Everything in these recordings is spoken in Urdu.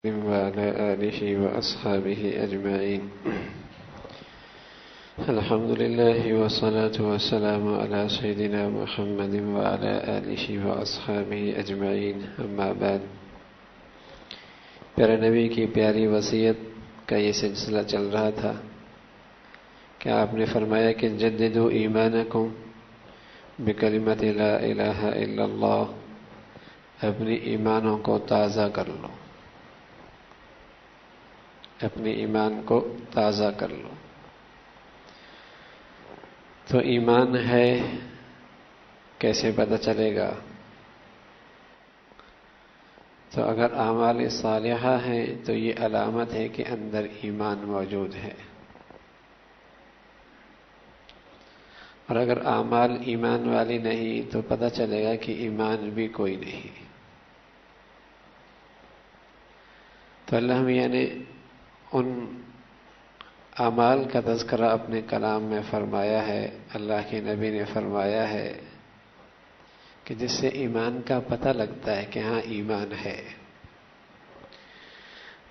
وعلى آله وأصحابه أجمعين. الحمد لله والصلاة والسلام على سيدنا محمد وعلى آله وأصحابه أجمعين. أما بعد، پیارے نبی کی پیاری وصیت کا یہ سلسلہ چل رہا تھا کہ آپ نے فرمایا کہ جددوا ایمانکم بکلمۃ لا الہ الا اللہ، اپنی ایمانوں کو تازہ کر لو، اپنے ایمان کو تازہ کر لو۔ تو ایمان ہے کیسے پتہ چلے گا؟ تو اگر اعمال صالحہ ہیں تو یہ علامت ہے کہ اندر ایمان موجود ہے، اور اگر اعمال ایمان والی نہیں تو پتہ چلے گا کہ ایمان بھی کوئی نہیں۔ تو اللہ میاں نے ان اعمال کا تذکرہ اپنے کلام میں فرمایا ہے، اللہ کے نبی نے فرمایا ہے کہ جس سے ایمان کا پتہ لگتا ہے کہ ہاں ایمان ہے۔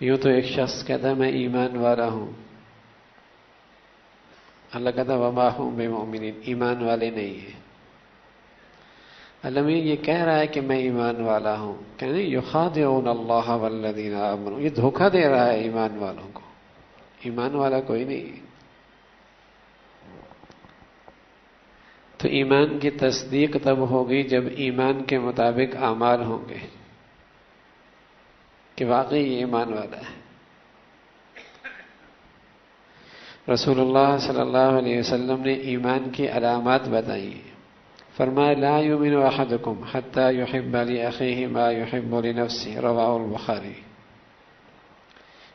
یوں تو ایک شخص کہتا ہے میں ایمان والا ہوں، اللہ کہتا وما ہم بمؤمنین، ایمان والے نہیں ہیں۔ اللہ یہ کہہ رہا ہے کہ میں ایمان والا ہوں، کہ نہیں یخادعون اللہ والذین آمنوا، یہ دھوکہ دے رہا ہے ایمان والوں کو، ایمان والا کوئی نہیں۔ تو ایمان کی تصدیق تب ہوگی جب ایمان کے مطابق اعمال ہوں گے کہ واقعی یہ ایمان والا ہے۔ رسول اللہ صلی اللہ علیہ وسلم نے ایمان کی علامات بتائی، فرمایا لا یؤمن احدکم حتی یحب لاخیہ ما یحب لنفسہ، رواه البخاری۔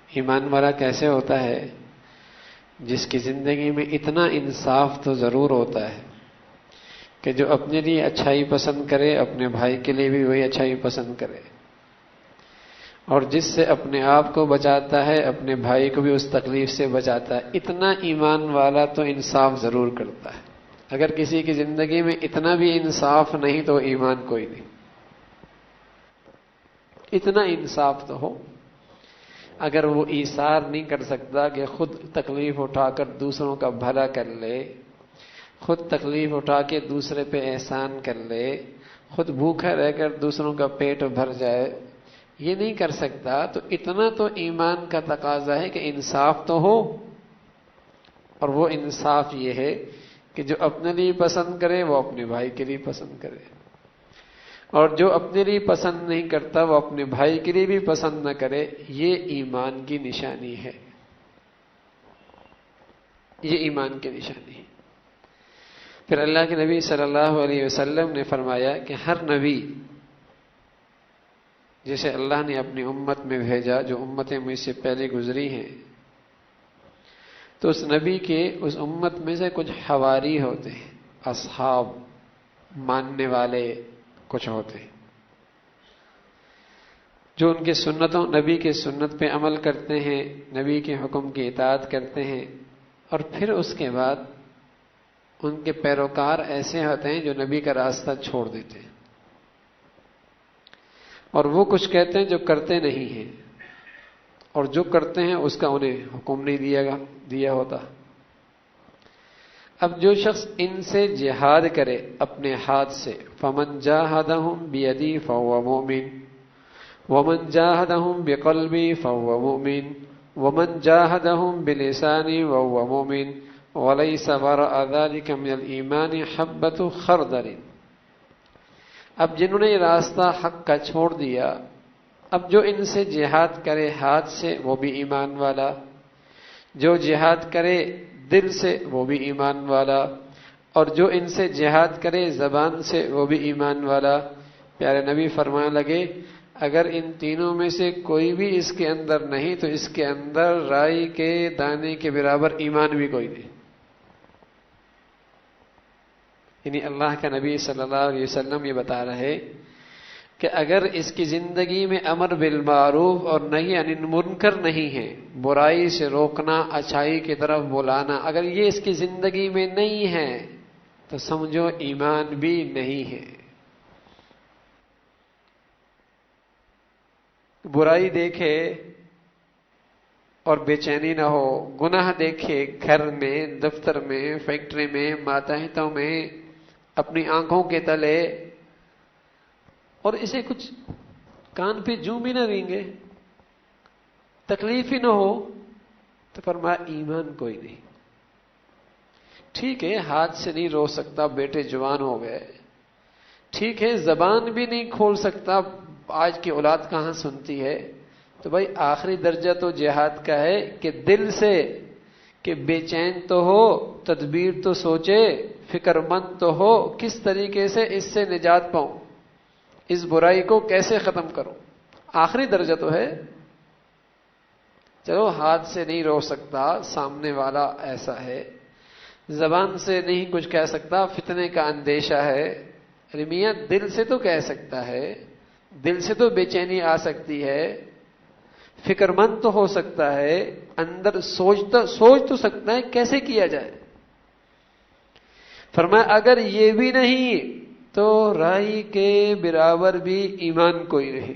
ایمان والا کیسے ہوتا ہے؟ جس کی زندگی میں اتنا انصاف تو ضرور ہوتا ہے کہ جو اپنے لیے اچھائی پسند کرے اپنے بھائی کے لیے بھی وہی اچھائی پسند کرے، اور جس سے اپنے آپ کو بچاتا ہے اپنے بھائی کو بھی اس تکلیف سے بچاتا ہے۔ اتنا ایمان والا تو انصاف ضرور کرتا ہے۔ اگر کسی کی زندگی میں اتنا بھی انصاف نہیں تو ایمان کوئی نہیں۔ اتنا انصاف تو ہو، اگر وہ ایثار نہیں کر سکتا کہ خود تکلیف اٹھا کر دوسروں کا بھلا کر لے، خود تکلیف اٹھا کے دوسرے پہ احسان کر لے، خود بھوکا رہ کر دوسروں کا پیٹ بھر جائے، یہ نہیں کر سکتا، تو اتنا تو ایمان کا تقاضا ہے کہ انصاف تو ہو۔ اور وہ انصاف یہ ہے کہ جو اپنے لیے پسند کرے وہ اپنے بھائی کے لیے پسند کرے، اور جو اپنے لیے پسند نہیں کرتا وہ اپنے بھائی کے لیے بھی پسند نہ کرے۔ یہ ایمان کی نشانی ہے، یہ ایمان کی نشانی ہے۔ پھر اللہ کے نبی صلی اللہ علیہ وسلم نے فرمایا کہ ہر نبی جسے اللہ نے اپنی امت میں بھیجا، جو امتیں مجھ سے پہلے گزری ہیں، تو اس نبی کے اس امت میں سے کچھ حواری ہوتے ہیں، اصحاب، ماننے والے کچھ ہوتے ہیں جو ان کے سنتوں، نبی کے سنت پہ عمل کرتے ہیں، نبی کے حکم کی اطاعت کرتے ہیں، اور پھر اس کے بعد ان کے پیروکار ایسے ہوتے ہیں جو نبی کا راستہ چھوڑ دیتے ہیں، اور وہ کچھ کہتے ہیں جو کرتے نہیں ہیں، اور جو کرتے ہیں اس کا انہیں حکم نہیں دیا ہوتا۔ اب جو شخص ان سے جہاد کرے اپنے ہاتھ سے، فمن جاہدہم بیدی فہو مؤمن، ومن جاہدہم بقلبی فہو مؤمن، ومن جاہدہم بلسانی وہو مؤمن، ولیس وراء ذلک من الایمان حبۃ خردل۔ اب جنہوں نے یہ راستہ حق کا چھوڑ دیا، اب جو ان سے جہاد کرے ہاتھ سے وہ بھی ایمان والا، جو جہاد کرے دل سے وہ بھی ایمان والا، اور جو ان سے جہاد کرے زبان سے وہ بھی ایمان والا۔ پیارے نبی فرمانے لگے اگر ان تینوں میں سے کوئی بھی اس کے اندر نہیں تو اس کے اندر رائی کے دانے کے برابر ایمان بھی کوئی نہیں۔ یعنی اللہ کا نبی صلی اللہ علیہ وسلم یہ بتا رہے کہ اگر اس کی زندگی میں امر بالمعروف اور نہی عن المنکر نہیں ہے، برائی سے روکنا، اچھائی کی طرف بلانا، اگر یہ اس کی زندگی میں نہیں ہے تو سمجھو ایمان بھی نہیں ہے۔ برائی دیکھے اور بے چینی نہ ہو، گناہ دیکھے گھر میں، دفتر میں، فیکٹری میں، ماتحتوں میں، اپنی آنکھوں کے تلے، اور اسے کچھ کان پہ جوں بھی نہ رینگے، تکلیف ہی نہ ہو، تو فرمایا ایمان کوئی نہیں۔ ٹھیک ہے ہاتھ سے نہیں رو سکتا، بیٹے جوان ہو گئے، ٹھیک ہے زبان بھی نہیں کھول سکتا، آج کی اولاد کہاں سنتی ہے، تو بھائی آخری درجہ تو جہاد کا ہے کہ دل سے، کہ بے چین تو ہو، تدبیر تو سوچے، فکر مند تو ہو، کس طریقے سے اس سے نجات پاؤں، اس برائی کو کیسے ختم کروں، آخری درجہ تو ہے۔ چلو ہاتھ سے نہیں رو سکتا، سامنے والا ایسا ہے، زبان سے نہیں کچھ کہہ سکتا، فتنے کا اندیشہ ہے، ارے میاں دل سے تو کہہ سکتا ہے، دل سے تو بے چینی آ سکتی ہے، فکر مند تو ہو سکتا ہے، اندر سوچ تو سکتا ہے کیسے کیا جائے۔ فرمایا اگر یہ بھی نہیں تو رائی کے برابر بھی ایمان کوئی نہیں۔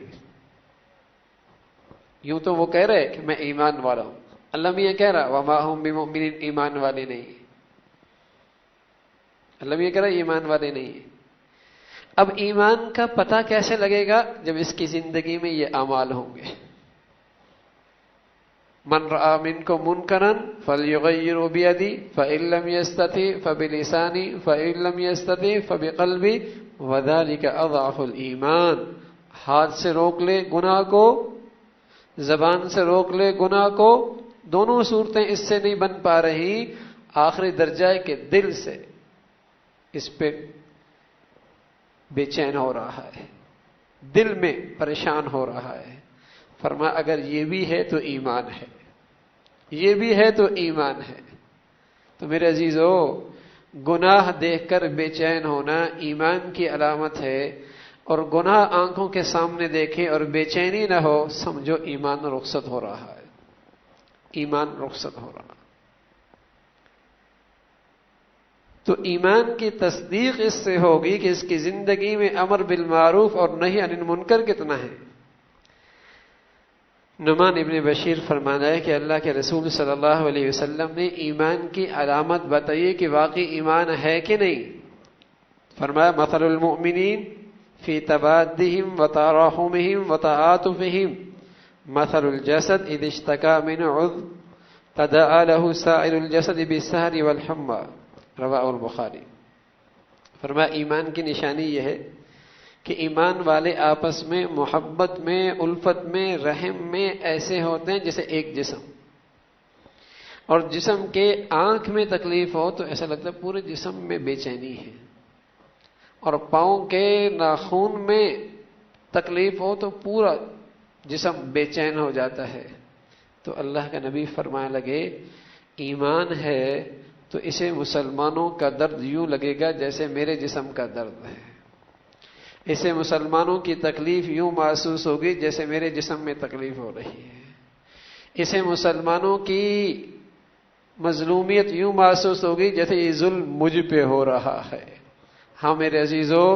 یوں تو وہ کہہ رہے کہ میں ایمان والا ہوں، اللہ میاں کہہ رہا وما ہم بمؤمنین، ایمان والے نہیں، اللہ میاں کہہ رہا ایمان والے نہیں۔ اب ایمان کا پتہ کیسے لگے گا؟ جب اس کی زندگی میں یہ اعمال ہوں گے۔ من رأى منكم منكرا فليغيره بيده فإن لم يستطع فبلسانه فإن لم يستطع فبقلبه وذلك أضعف الإيمان۔ ہاتھ سے روک لے گناہ کو، زبان سے روک لے گناہ کو، دونوں صورتیں اس سے نہیں بن پا رہی، آخری درجہ ہے کہ دل سے اس پہ بے چین ہو رہا ہے، دل میں پریشان ہو رہا ہے۔ فرمایا اگر یہ بھی ہے تو ایمان ہے، یہ بھی ہے تو ایمان ہے۔ تو میرے عزیزو، گناہ دیکھ کر بے چین ہونا ایمان کی علامت ہے، اور گناہ آنکھوں کے سامنے دیکھیں اور بے چینی نہ ہو، سمجھو ایمان رخصت ہو رہا ہے، ایمان رخصت ہو رہا ہے۔ تو ایمان کی تصدیق اس سے ہوگی کہ اس کی زندگی میں امر بالمعروف اور نہی عن المنکر کتنا ہے۔ نعمان ابن بشیر فرمانا ہے کہ اللہ کے رسول صلی اللہ علیہ وسلم نے ایمان کی علامت بتائی کہ واقعی ایمان ہے کہ نہیں۔ فرمایا مثل المؤمنین فی تبادہم وتراحمہم وتعاطفہم مثل الجسد اذا اشتکا من عضو تداعی لہ سائر الجسد بالسہر والحمى، رواہ البخاری۔ فرمایا ایمان کی نشانی یہ ہے کہ ایمان والے آپس میں محبت میں، الفت میں، رحم میں ایسے ہوتے ہیں جیسے ایک جسم، اور جسم کے آنکھ میں تکلیف ہو تو ایسا لگتا ہے پورے جسم میں بے چینی ہے، اور پاؤں کے ناخون میں تکلیف ہو تو پورا جسم بے چین ہو جاتا ہے۔ تو اللہ کا نبی فرمانے لگے ایمان ہے تو اسے مسلمانوں کا درد یوں لگے گا جیسے میرے جسم کا درد ہے، اسے مسلمانوں کی تکلیف یوں محسوس ہوگی جیسے میرے جسم میں تکلیف ہو رہی ہے، اسے مسلمانوں کی مظلومیت یوں محسوس ہوگی جیسے یہ ظلم مجھ پہ ہو رہا ہے۔ ہاں میرے عزیزو،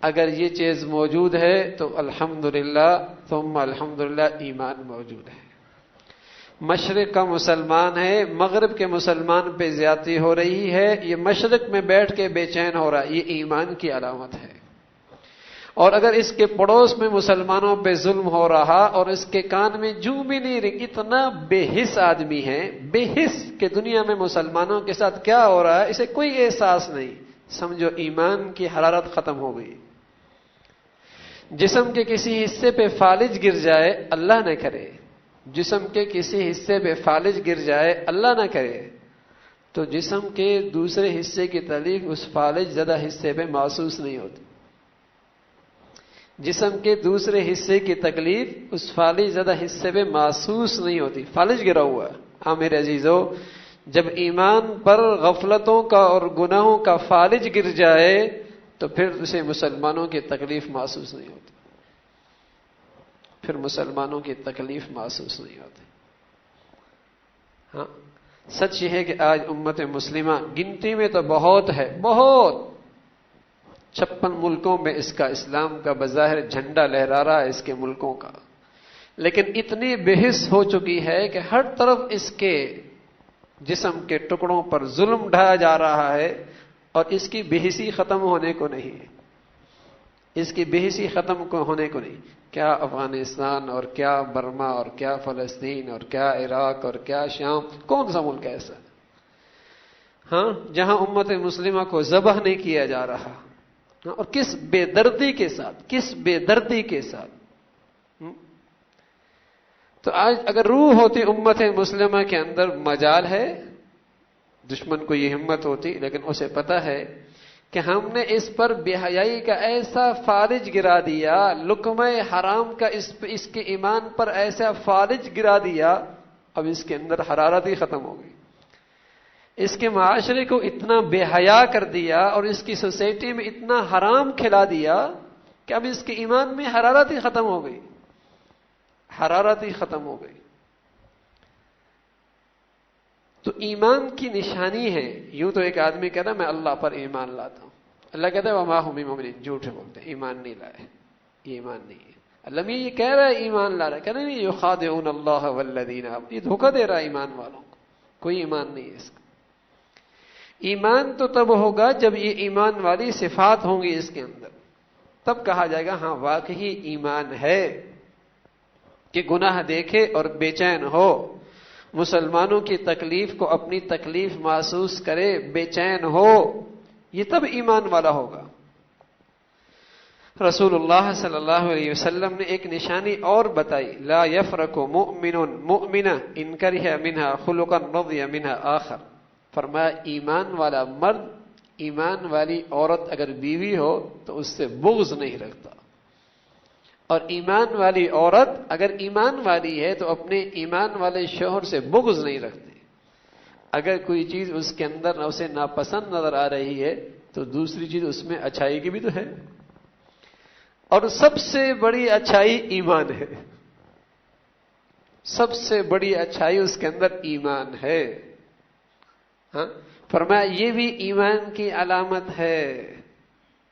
اگر یہ چیز موجود ہے تو الحمدللہ ثم الحمدللہ ایمان موجود ہے۔ مشرق کا مسلمان ہے، مغرب کے مسلمان پہ زیادتی ہو رہی ہے، یہ مشرق میں بیٹھ کے بے چین ہو رہا ہے، یہ ایمان کی علامت ہے۔ اور اگر اس کے پڑوس میں مسلمانوں پہ ظلم ہو رہا اور اس کے کان میں جوں بھی نہیں رہی، اتنا بے حس آدمی ہے، بے حس کہ دنیا میں مسلمانوں کے ساتھ کیا ہو رہا ہے اسے کوئی احساس نہیں، سمجھو ایمان کی حرارت ختم ہو گئی۔ جسم کے کسی حصے پہ فالج گر جائے، اللہ نہ کرے، جسم کے کسی حصے پہ فالج گر جائے، اللہ نہ کرے، تو جسم کے دوسرے حصے کی تکلیف اس فالج زدہ حصے پہ محسوس نہیں ہوتی، جسم کے دوسرے حصے کی تکلیف اس فالج زدہ حصے پہ محسوس نہیں ہوتی، فالج گرا ہوا ہے۔ ہاں میرے عزیزو، جب ایمان پر غفلتوں کا اور گناہوں کا فالج گر جائے تو پھر اسے مسلمانوں کی تکلیف محسوس نہیں ہوتی، پھر مسلمانوں کی تکلیف محسوس نہیں ہوتی۔ ہاں سچ یہ ہے کہ آج امت مسلمہ گنتی میں تو بہت ہے، بہت 56 ملکوں میں اس کا اسلام کا بظاہر جھنڈا لہرا رہا ہے، اس کے ملکوں کا، لیکن اتنی بحث ہو چکی ہے کہ ہر طرف اس کے جسم کے ٹکڑوں پر ظلم ڈھایا جا رہا ہے اور اس کی بحثی ختم ہونے کو نہیں ہے، اس کی بحثی ختم ہونے کو نہیں۔ کیا افغانستان اور کیا برما اور کیا فلسطین اور کیا عراق اور کیا شام، کون سا ملک ایسا ہاں جہاں امت مسلمہ کو ذبح نہیں کیا جا رہا، اور کس بے دردی کے ساتھ، کس بے دردی کے ساتھ۔ تو آج اگر روح ہوتی امت مسلمہ کے اندر مجال ہے، دشمن کو یہ ہمت ہوتی، لیکن اسے پتہ ہے کہ ہم نے اس پر بے حیائی کا ایسا فالج گرا دیا، لقمہ حرام کا اس کے ایمان پر ایسا فالج گرا دیا، اب اس کے اندر حرارت ہی ختم ہو گئی، اس کے معاشرے کو اتنا بے حیا کر دیا اور اس کی سوسائٹی میں اتنا حرام کھلا دیا کہ اب اس کے ایمان میں حرارت ہی ختم ہو گئی، حرارت ہی ختم ہو گئی۔ تو ایمان کی نشانی ہے، یوں تو ایک آدمی کہتا میں اللہ پر ایمان لاتا ہوں، اللہ کہتا ہے وما هم بمؤمنین، جھوٹ بولتے ہیں، ایمان نہیں لائے، یہ ایمان نہیں ہے۔ اللہ میں یہ کہہ رہا ہے ایمان لا رہا ہے، کہہ رہا نہیں یخادعون اللہ والذین آمنوا، یہ دھوکہ دے رہا ہے ایمان والوں کو، کوئی ایمان نہیں ہے اس کا۔ ایمان تو تب ہوگا جب یہ ایمان والی صفات ہوں گی اس کے اندر، تب کہا جائے گا ہاں واقعی ایمان ہے، کہ گناہ دیکھے اور بے چین ہو، مسلمانوں کی تکلیف کو اپنی تکلیف محسوس کرے، بے چین ہو، یہ تب ایمان والا ہوگا۔ رسول اللہ صلی اللہ علیہ وسلم نے ایک نشانی اور بتائی، لا یفرق مؤمن مؤمنہ ان کرہ منہا خلقا رضی منہا آخر، فرمایا ایمان والا مرد ایمان والی عورت اگر بیوی ہو تو اس سے بغض نہیں رکھتا، اور ایمان والی عورت اگر ایمان والی ہے تو اپنے ایمان والے شوہر سے بغض نہیں رکھتی۔ اگر کوئی چیز اس کے اندر اسے ناپسند نظر آ رہی ہے تو دوسری چیز اس میں اچھائی کی بھی تو ہے، اور سب سے بڑی اچھائی ایمان ہے، سب سے بڑی اچھائی اس کے اندر ایمان ہے۔ ہاں فرمایا یہ بھی ایمان کی علامت ہے،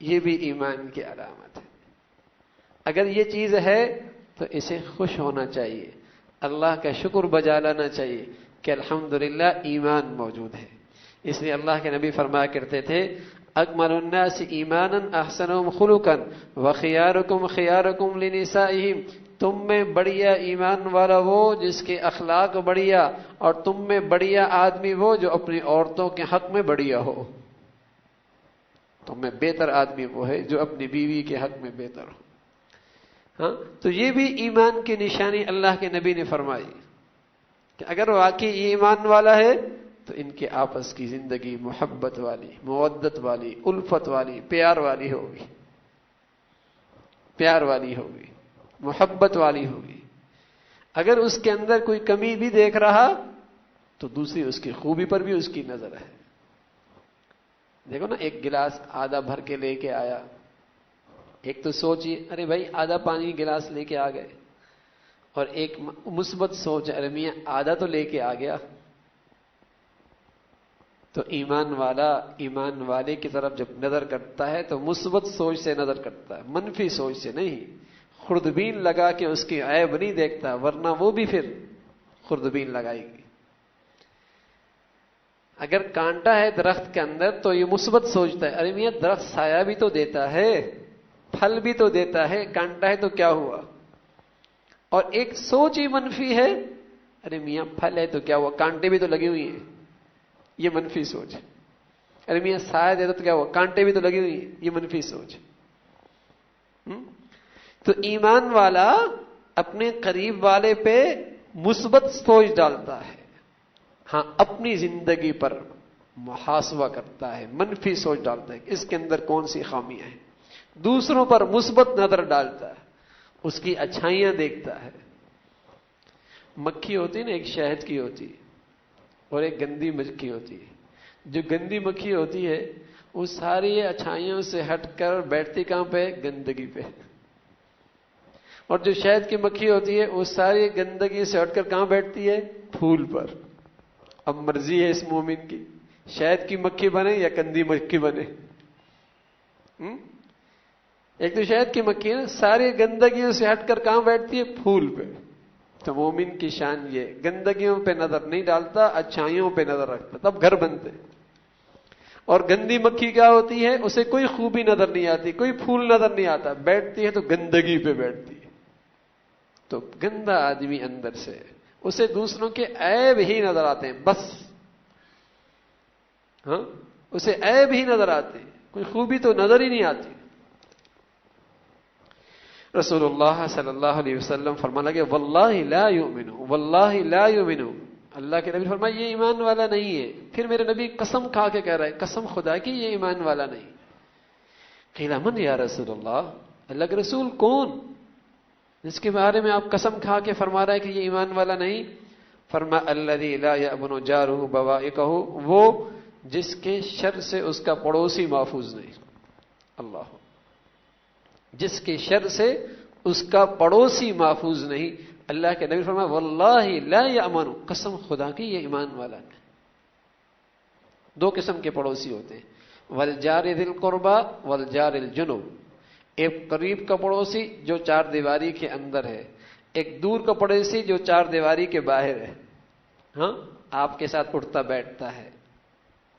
یہ بھی ایمان کی علامت ہے۔ اگر یہ چیز ہے تو اسے خوش ہونا چاہیے، اللہ کا شکر بجا لانا چاہیے کہ الحمدللہ ایمان موجود ہے۔ اس لیے اللہ کے نبی فرمایا کرتے تھے اکمل الناس ایمانا احسنهم خلقا وخياركم خياركم لنسائهم، تم میں بڑھیا ایمان والا وہ جس کے اخلاق بڑھیا، اور تم میں بڑھیا آدمی وہ جو اپنی عورتوں کے حق میں بڑھیا ہو۔ تم میں بہتر آدمی وہ ہے جو اپنی بیوی کے حق میں بہتر ہو۔ ہاں تو یہ بھی ایمان کی نشانی اللہ کے نبی نے فرمائی کہ اگر واقعی یہ ایمان والا ہے تو ان کے آپس کی زندگی محبت والی، مودت والی، الفت والی، پیار والی ہوگی، پیار والی ہوگی، محبت والی ہوگی۔ اگر اس کے اندر کوئی کمی بھی دیکھ رہا تو دوسری اس کی خوبی پر بھی اس کی نظر ہے۔ دیکھو نا، ایک گلاس آدھا بھر کے لے کے آیا، ایک تو سوچیے ارے بھائی آدھا پانی گلاس لے کے آ گئے، اور ایک مثبت سوچ ارے میاں آدھا تو لے کے آ گیا۔ تو ایمان والا ایمان والے کی طرف جب نظر کرتا ہے تو مثبت سوچ سے نظر کرتا ہے، منفی سوچ سے نہیں، خوردبین لگا کے اس کی عیب نہیں دیکھتا، ورنہ وہ بھی پھر خوردبین لگائے گی۔ اگر کانٹا ہے درخت کے اندر تو یہ مثبت سوچتا ہے ارے میاں درخت سایہ بھی تو دیتا ہے، پھل بھی تو دیتا ہے، کانٹا ہے تو کیا ہوا۔ اور ایک سوچ ہی منفی ہے، ارے میاں پھل ہے تو کیا ہوا، کانٹے بھی تو لگے ہوئے ہیں، یہ منفی سوچ۔ ارے میاں سایہ دیتا تو کیا ہوا، کانٹے بھی تو لگے ہوئے ہیں، یہ منفی سوچ۔ تو ایمان والا اپنے قریب والے پہ مثبت سوچ ڈالتا ہے، ہاں اپنی زندگی پر محاسبہ کرتا ہے، منفی سوچ ڈالتا ہے کہ اس کے اندر کون سی خامیاں ہیں، دوسروں پر مثبت نظر ڈالتا ہے، اس کی اچھائیاں دیکھتا ہے۔ مکھی ہوتی نا، ایک شہد کی ہوتی اور ایک گندی مکھی ہوتی ہے۔ جو گندی مکھی ہوتی ہے وہ ساری اچھائیوں سے ہٹ کر بیٹھتی کہاں پہ، گندگی پہ، اور جو شہد کی مکھی ہوتی ہے وہ ساری گندگی سے ہٹ کر کہاں بیٹھتی ہے، پھول پر۔ اب مرضی ہے اس مومن کی، شہد کی مکھی بنے یا گندی مکھی بنے۔ ایک تو شہد کی مکھی ہے، ساری گندگیوں سے ہٹ کر کہاں بیٹھتی ہے، پھول پہ، تو مومن کی شان یہ گندگیوں پہ نظر نہیں ڈالتا، اچھائیوں پہ نظر رکھتا، تب گھر بنتے۔ اور گندی مکھی کیا ہوتی ہے؟ اسے کوئی خوبی نظر نہیں آتی، کوئی پھول نظر نہیں آتا، بیٹھتی ہے تو گندگی پہ بیٹھتی ہے۔ تو گندا آدمی اندر سے، اسے دوسروں کے عیب ہی نظر آتے ہیں بس، ہاں اسے عیب ہی نظر آتے ہیں، کوئی خوبی تو نظر ہی نہیں آتی۔ رسول اللہ صلی اللہ علیہ وسلم فرمانے لگے واللہ لا یؤمن، واللہ لا یؤمن، اللہ کے نبی فرمایا یہ ایمان والا نہیں ہے۔ پھر میرے نبی قسم کھا کے کہہ رہا ہے، قسم خدا کی یہ ایمان والا نہیں۔ قیل من یا رسول اللہ، اللہ کے رسول کون جس کے بارے میں آپ قسم کھا کے فرما رہا ہے کہ یہ ایمان والا نہیں؟ فرمایا الذی لا یأمن جارہ بوائقہ، وہ جس کے شر سے اس کا پڑوسی محفوظ نہیں۔ اللہ، جس کے شر سے اس کا پڑوسی محفوظ نہیں۔ اللہ کے نبی فرمایا واللہ لا یأمن، قسم خدا کی یہ ایمان والا نہیں۔ دو قسم کے پڑوسی ہوتے ہیں، والجار ذی القربى والجار الجنب، ایک قریب کا پڑوسی جو چار دیواری کے اندر ہے، ایک دور کا پڑوسی جو چار دیواری کے باہر ہے، ہاں آپ کے ساتھ اٹھتا بیٹھتا ہے،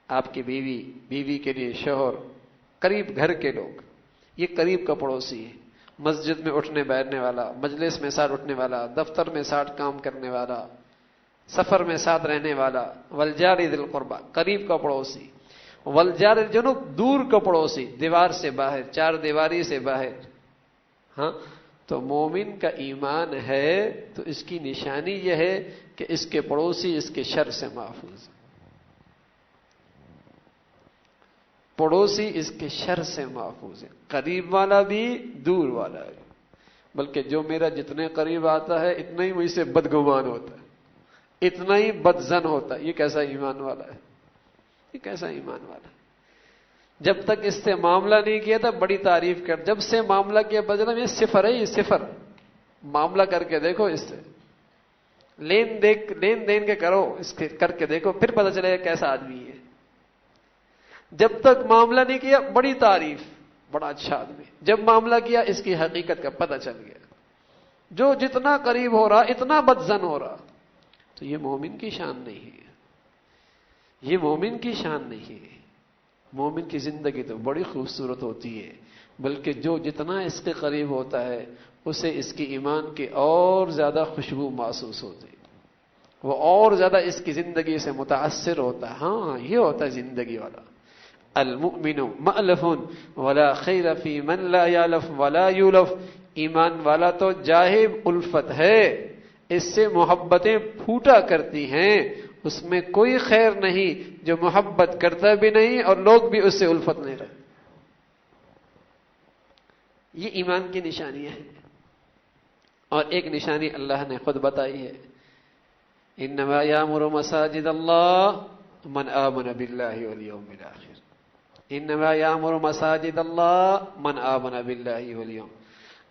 آپ کی بیوی، بیوی کے لیے شوہر، قریب گھر کے لوگ، یہ قریب کا پڑوسی ہے۔ مسجد میں اٹھنے بیٹھنے والا، مجلس میں ساتھ اٹھنے والا، دفتر میں ساتھ کام کرنے والا، سفر میں ساتھ رہنے والا، والجار ذی القربى قریب کا پڑوسی، والجار الجنب دور کا پڑوسی، دیوار سے باہر، چار دیواری سے باہر۔ ہاں تو مومن کا ایمان ہے تو اس کی نشانی یہ ہے کہ اس کے پڑوسی اس کے شر سے محفوظ، پڑوسی اس کے شر سے محفوظ ہے، قریب والا بھی دور والا بھی، بلکہ جو میرا جتنے قریب آتا ہے اتنا ہی مجھ سے بدگمان ہوتا ہے، اتنا ہی بدزن ہوتا ہے۔ یہ کیسا ایمان والا ہے؟ یہ کیسا ایمان والا ہے؟ جب تک اس سے معاملہ نہیں کیا تھا بڑی تعریف کر، جب سے معاملہ کیا بدلا یہ صفر ہے، یہ صفر۔ معاملہ کر کے دیکھو، اس سے لین دین کے کرو، اس کے کر کے دیکھو، پھر پتہ چلے گا کیسا آدمی ہے۔ جب تک معاملہ نہیں کیا بڑی تعریف، بڑا اچھا آدمی، جب معاملہ کیا اس کی حقیقت کا پتہ چل گیا، جو جتنا قریب ہو رہا اتنا بدزن ہو رہا۔ تو یہ مومن کی شان نہیں ہے، یہ مومن کی شان نہیں ہے۔ مومن کی زندگی تو بڑی خوبصورت ہوتی ہے، بلکہ جو جتنا اس کے قریب ہوتا ہے اسے اس کی ایمان کی اور زیادہ خوشبو محسوس ہوتی ہے، وہ اور زیادہ اس کی زندگی سے متاثر ہوتا ہے۔ ہاں یہ ہوتا ہے زندگی والا۔ المؤمن مألف ولا خیر فی من لا یالف ولا یولف، ایمان والا تو جاہب الفت ہے، اس سے محبتیں پھوٹا کرتی ہیں، اس میں کوئی خیر نہیں، جو محبت کرتا بھی نہیں اور لوگ بھی اس سے الفت نہیں رہتے۔ یہ ایمان کی نشانیاں ہیں۔ اور ایک نشانی اللہ نے خود بتائی ہے، انما یامر مساجد اللہ من آمن باللہ والیوم الاخر، انما یامر مساجد اللہ من آمن باللہ والیوم،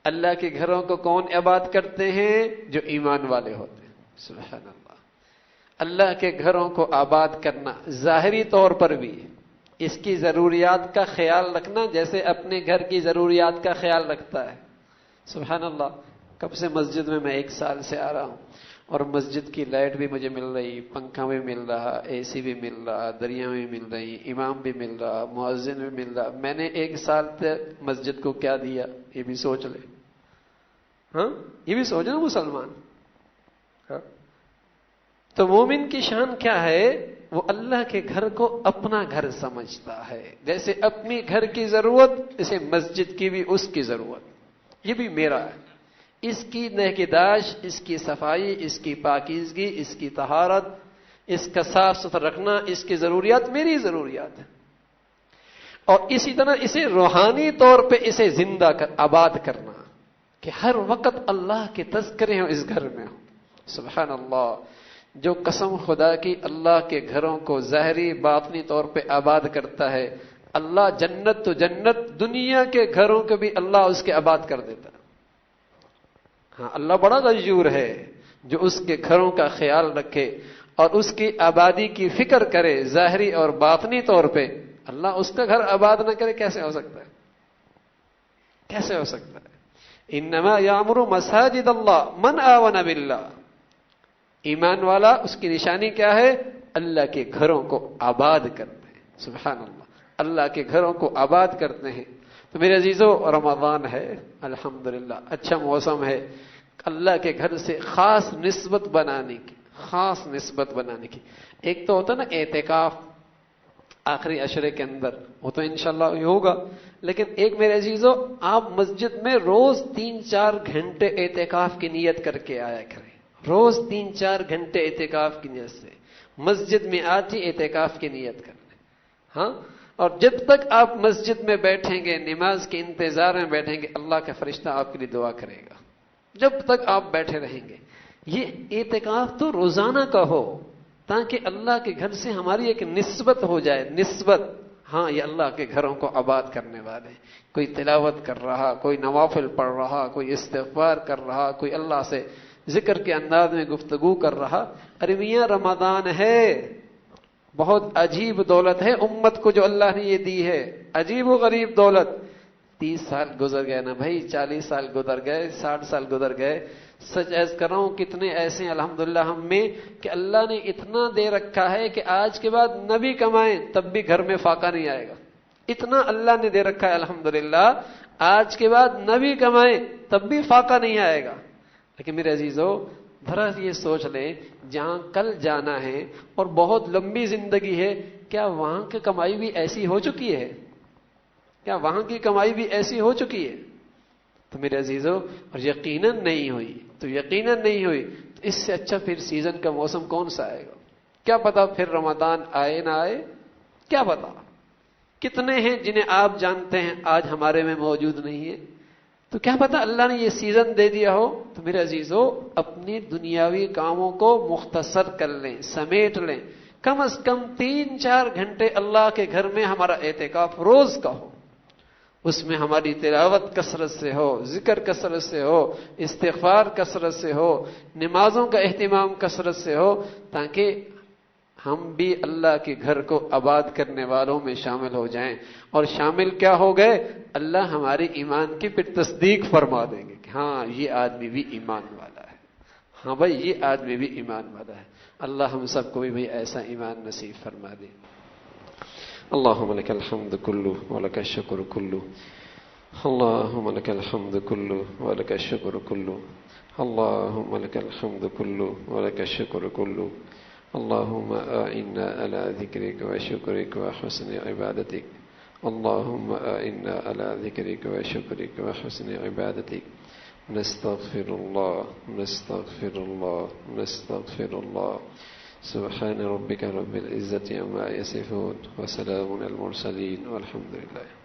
اللہ کے گھروں کو کون آباد کرتے ہیں؟ جو ایمان والے ہوتے ہیں۔ سبحان اللہ، اللہ کے گھروں کو آباد کرنا ظاہری طور پر بھی، اس کی ضروریات کا خیال رکھنا جیسے اپنے گھر کی ضروریات کا خیال رکھتا ہے۔ سبحان اللہ، کب سے مسجد میں 1 سال سے آ رہا ہوں، اور مسجد کی لائٹ بھی مجھے مل رہی، پنکھا بھی مل رہا، اے سی بھی مل رہا، دریاں بھی مل رہی، امام بھی مل رہا، مؤذن بھی مل رہا۔ میں نے 1 سال تک مسجد کو کیا دیا؟ یہ بھی سوچ لے، ہاں یہ بھی سوچنا مسلمان۔ ہاں تو مومن کی شان کیا ہے؟ وہ اللہ کے گھر کو اپنا گھر سمجھتا ہے، جیسے اپنی گھر کی ضرورت اسے مسجد کی بھی اس کی ضرورت، یہ بھی میرا ہے، اس کی نگہداشت، اس کی صفائی، اس کی پاکیزگی، اس کی طہارت، اس کا صاف ستھرا رکھنا، اس کی ضروریات میری ضروریات ہے۔ اور اسی طرح اسے روحانی طور پہ اسے زندہ آباد کرنا، کہ ہر وقت اللہ کے تذکرے ہوں اس گھر میں ہوں۔ سبحان اللہ، جو قسم خدا کی اللہ کے گھروں کو ظاہری باطنی طور پہ آباد کرتا ہے، اللہ جنت تو جنت، دنیا کے گھروں کو بھی اللہ اس کے آباد کر دیتا ہے۔ ہاں اللہ بڑا غیور ہے، جو اس کے گھروں کا خیال رکھے اور اس کی آبادی کی فکر کرے ظاہری اور باطنی طور پہ، اللہ اس کا گھر آباد نہ کرے، کیسے ہو سکتا ہے؟ کیسے ہو سکتا ہے؟ انما یامر مساجد اللہ من آمن باللہ، ایمان والا اس کی نشانی کیا ہے؟ اللہ کے گھروں کو آباد کرتے ہیں. سبحان اللہ، اللہ کے گھروں کو آباد کرتے ہیں. تو میرے عزیزو، رمضان ہے الحمدللہ، اچھا موسم ہے اللہ کے گھر سے خاص نسبت بنانے کی، خاص نسبت بنانے کی. ایک تو ہوتا نا اعتکاف آخری عشرے کے اندر، وہ تو انشاءاللہ یہ ہوگا. لیکن ایک میرے عزیزو، آپ مسجد میں روز 3-4 گھنٹے اعتکاف کی نیت کر کے آیا کریں. روز 3-4 گھنٹے اعتکاف کی نیت سے مسجد میں آتی اعتکاف کی نیت کرنے. ہاں، اور جب تک آپ مسجد میں بیٹھیں گے، نماز کے انتظار میں بیٹھیں گے، اللہ کا فرشتہ آپ کے لیے دعا کرے گا. جب تک آپ بیٹھے رہیں گے. یہ اعتکاف تو روزانہ کا ہو، تاکہ اللہ کے گھر سے ہماری ایک نسبت ہو جائے. نسبت، ہاں یہ اللہ کے گھروں کو آباد کرنے والے. کوئی تلاوت کر رہا، کوئی نوافل پڑھ رہا، کوئی استغفار کر رہا، کوئی اللہ سے ذکر کے انداز میں گفتگو کر رہا. ارے میاں رمضان ہے، بہت عجیب دولت ہے امت کو جو اللہ نے یہ دی ہے، عجیب و غریب دولت. 30 سال گزر گئے نا بھائی، 40 سال گزر گئے، 60 سال گزر گئے. سچ ایز کر رہا ہوں، کتنے ایسے ہیں الحمدللہ ہم میں کہ اللہ نے اتنا دے رکھا ہے کہ آج کے بعد نہ بھی کمائیں تب بھی گھر میں فاقہ نہیں آئے گا. اتنا اللہ نے دے رکھا ہے الحمدللہ، آج کے بعد نہ بھی کمائیں تب بھی فاقہ نہیں آئے گا. لیکن میرے عزیزو، ذرا یہ سوچ لیں، جہاں کل جانا ہے اور بہت لمبی زندگی ہے، کیا وہاں کی کمائی بھی ایسی ہو چکی ہے؟ کیا وہاں کی کمائی بھی ایسی ہو چکی ہے؟ تو میرے عزیزو، اور یقیناً نہیں ہوئی، تو یقیناً نہیں ہوئی. تو اس سے اچھا پھر سیزن کا موسم کون سا آئے گا؟ کیا پتا پھر رمضان آئے نہ آئے، کیا پتا. کتنے ہیں جنہیں آپ جانتے ہیں آج ہمارے میں موجود نہیں ہے. تو کیا پتا اللہ نے یہ سیزن دے دیا ہو. تو میرے عزیزو، اپنی دنیاوی کاموں کو مختصر کر لیں، سمیٹ لیں. کم از کم 3-4 گھنٹے اللہ کے گھر میں ہمارا اعتکاف روز کا ہو. اس میں ہماری تلاوت کثرت سے ہو، ذکر کثرت سے ہو، استغفار کثرت سے ہو، نمازوں کا اہتمام کثرت سے ہو، تاکہ ہم بھی اللہ کے گھر کو آباد کرنے والوں میں شامل ہو جائیں. اور شامل کیا ہو گئے؟ اللہ ہماری ایمان کی پھر تصدیق فرما دیں گے کہ ہاں یہ آدمی بھی ایمان والا ہے، ہاں بھائی یہ آدمی بھی ایمان والا ہے. اللہ ہم سب کو بھی بھائی ایسا ایمان نصیب فرما دے. اللهم لك الحمد كله ولك الشكر كله. اللهم لك الحمد كله ولك الشكر كله. اللهم لك الحمد كله ولك الشكر كله. اللهم أعنا على ذكرك وشكرك وحسن عبادتك. اللهم أعنا على ذكرك وشكرك وحسن عبادتك. نستغفر الله نستغفر الله نستغفر الله. سبحان ربك رب العزة عما يصفون وسلام على المرسلين والحمد لله.